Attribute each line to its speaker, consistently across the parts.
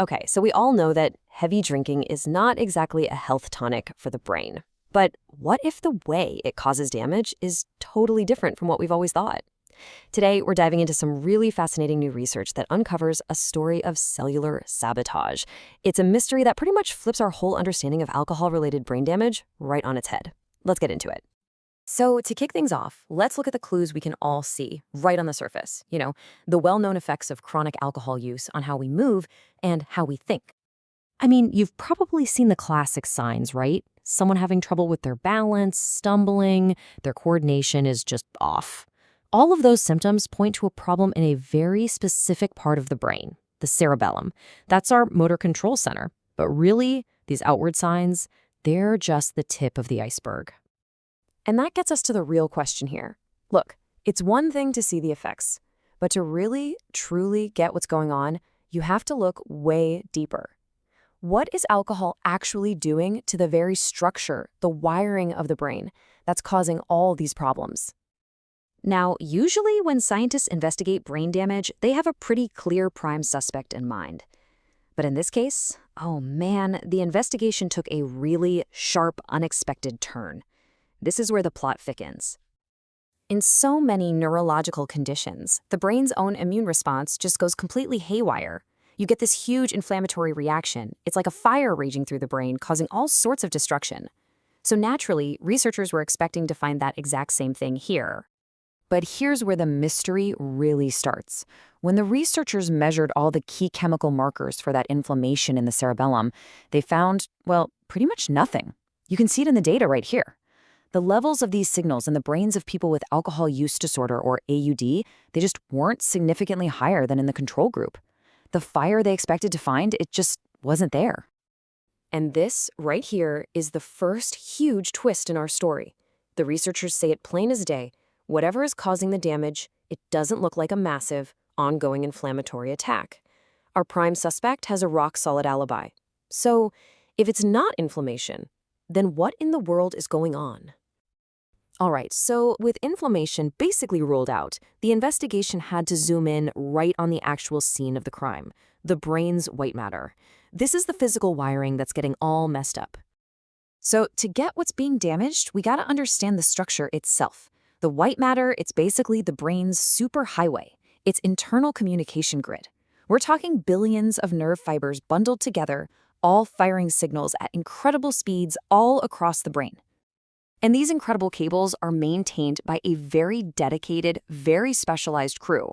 Speaker 1: Okay, so we all know that heavy drinking is not exactly a health tonic for the brain. But what if the way it causes damage is totally different from what we've always thought? Today, we're diving into some really fascinating new research that uncovers a story of cellular sabotage. It's a mystery that pretty much flips our whole understanding of alcohol-related brain damage right on its head. Let's get into it. So, to kick things off, let's look at the clues we can all see right on the surface. The well known effects of chronic alcohol use on how we move and how we think. I mean, you've probably seen the classic signs, right? Someone having trouble with their balance, stumbling, their coordination is just off. All of those symptoms point to a problem in a very specific part of the brain, the cerebellum. That's our motor control center. But really, these outward signs, they're just the tip of the iceberg. And that gets us to the real question here. Look, it's one thing to see the effects, but to really, truly get what's going on, you have to look way deeper. What is alcohol actually doing to the very structure, the wiring of the brain, that's causing all these problems? Now, usually when scientists investigate brain damage, they have a pretty clear prime suspect in mind. But in this case, oh man, the investigation took a really sharp, unexpected turn. This is where the plot thickens. In so many neurological conditions, the brain's own immune response just goes completely haywire. You get this huge inflammatory reaction. It's like a fire raging through the brain, causing all sorts of destruction. So naturally, researchers were expecting to find that exact same thing here. But here's where the mystery really starts. When the researchers measured all the key chemical markers for that inflammation in the cerebellum, they found, well, pretty much nothing. You can see it in the data right here. The levels of these signals in the brains of people with alcohol use disorder, or AUD, they just weren't significantly higher than in the control group. The fire they expected to find, it just wasn't there. And this, right here, is the first huge twist in our story. The researchers say it plain as day. Whatever is causing the damage, it doesn't look like a massive, ongoing inflammatory attack. Our prime suspect has a rock-solid alibi. So, if it's not inflammation, then what in the world is going on? All right, so with inflammation basically ruled out, the investigation had to zoom in right on the actual scene of the crime, the brain's white matter. This is the physical wiring that's getting all messed up. So to get what's being damaged, we gotta understand the structure itself. The white matter, it's basically the brain's superhighway, its internal communication grid. We're talking billions of nerve fibers bundled together, all firing signals at incredible speeds all across the brain. And these incredible cables are maintained by a very dedicated, very specialized crew.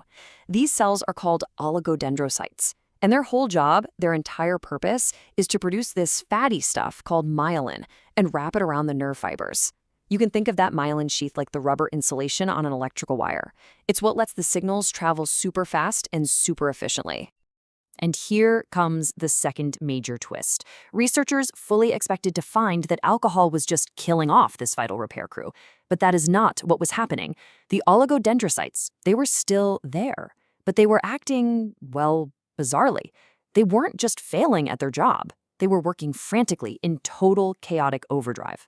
Speaker 1: These cells are called oligodendrocytes. And their whole job, their entire purpose, is to produce this fatty stuff called myelin and wrap it around the nerve fibers. You can think of that myelin sheath like the rubber insulation on an electrical wire. It's what lets the signals travel super fast and super efficiently. And here comes the second major twist. Researchers fully expected to find that alcohol was just killing off this vital repair crew. But that is not what was happening. The oligodendrocytes, they were still there. But they were acting, well, bizarrely. They weren't just failing at their job. They were working frantically in total chaotic overdrive.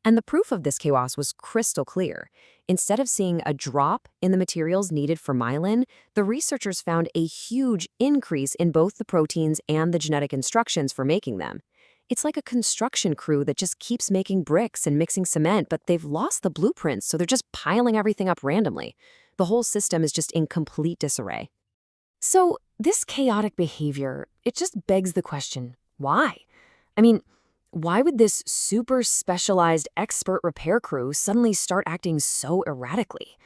Speaker 1: And the proof of this chaos was crystal clear. Instead of seeing a drop in the materials needed for myelin, the researchers found a huge increase in both the proteins and the genetic instructions for making them. It's like a construction crew that just keeps making bricks and mixing cement, but they've lost the blueprints, so they're just piling everything up randomly. The whole system is just in complete disarray. So this chaotic behavior, it just begs the question, why? I mean, why would this super specialized expert repair crew suddenly start acting so erratically?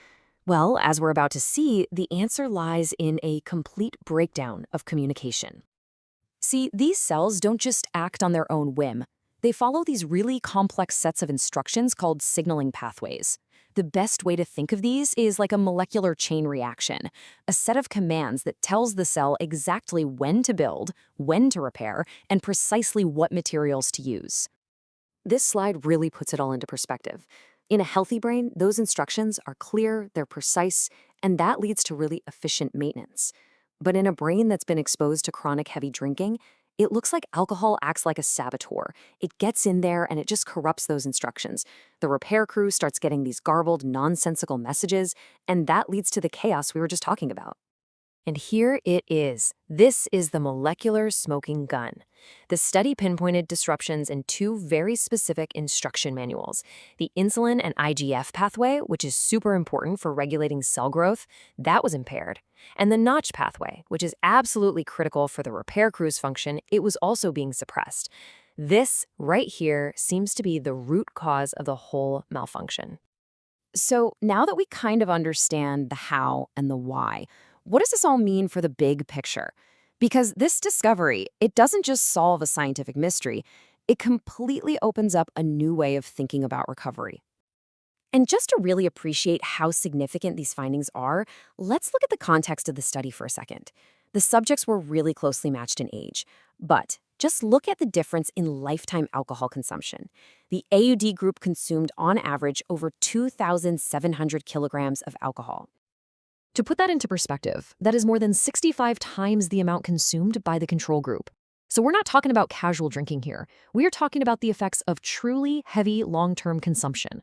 Speaker 1: Well, as we're about to see, the answer lies in a complete breakdown of communication. See, these cells don't just act on their own whim. They follow these really complex sets of instructions called signaling pathways. The best way to think of these is like a molecular chain reaction, a set of commands that tells the cell exactly when to build, when to repair, and precisely what materials to use. This slide really puts it all into perspective. In a healthy brain, those instructions are clear, they're precise, and that leads to really efficient maintenance. But in a brain that's been exposed to chronic heavy drinking, it looks like alcohol acts like a saboteur. It gets in there and it just corrupts those instructions. The repair crew starts getting these garbled, nonsensical messages, and that leads to the chaos we were just talking about. And here it is. This is the molecular smoking gun. The study pinpointed disruptions in two very specific instruction manuals. The insulin and IGF pathway, which is super important for regulating cell growth, that was impaired. And the notch pathway, which is absolutely critical for the repair cruise function, it was also being suppressed. This right here seems to be the root cause of the whole malfunction. So now that we kind of understand the how and the why, what does this all mean for the big picture? Because this discovery, it doesn't just solve a scientific mystery, it completely opens up a new way of thinking about recovery. And just to really appreciate how significant these findings are, let's look at the context of the study for a second. The subjects were really closely matched in age, but just look at the difference in lifetime alcohol consumption. The AUD group consumed, on average, over 2,700 kilograms of alcohol. To put that into perspective, that is more than 65 times the amount consumed by the control group. So we're not talking about casual drinking here. We are talking about the effects of truly heavy long-term consumption.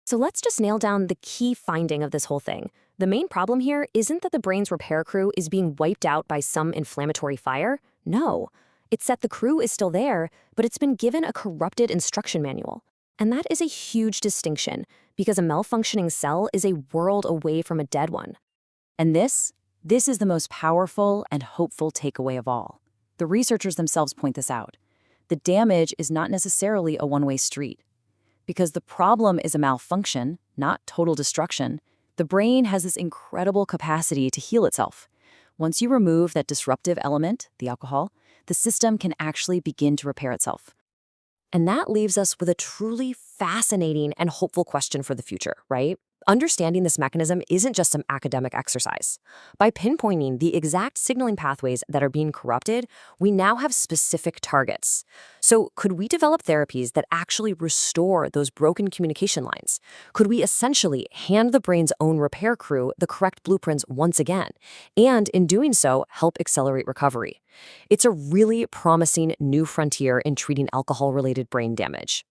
Speaker 1: So let's just nail down the key finding of this whole thing. The main problem here isn't that the brain's repair crew is being wiped out by some inflammatory fire. No. It's that the crew is still there, but it's been given a corrupted instruction manual. And that is a huge distinction, because a malfunctioning cell is a world away from a dead one. And this is the most powerful and hopeful takeaway of all. The researchers themselves point this out. The damage is not necessarily a one-way street. Because the problem is a malfunction, not total destruction, the brain has this incredible capacity to heal itself. Once you remove that disruptive element, the alcohol, the system can actually begin to repair itself. And that leaves us with a truly fascinating and hopeful question for the future, right? Understanding this mechanism isn't just some academic exercise. By pinpointing the exact signaling pathways that are being corrupted, we now have specific targets. So could we develop therapies that actually restore those broken communication lines? Could we essentially hand the brain's own repair crew the correct blueprints once again, and in doing so, help accelerate recovery? It's a really promising new frontier in treating alcohol-related brain damage.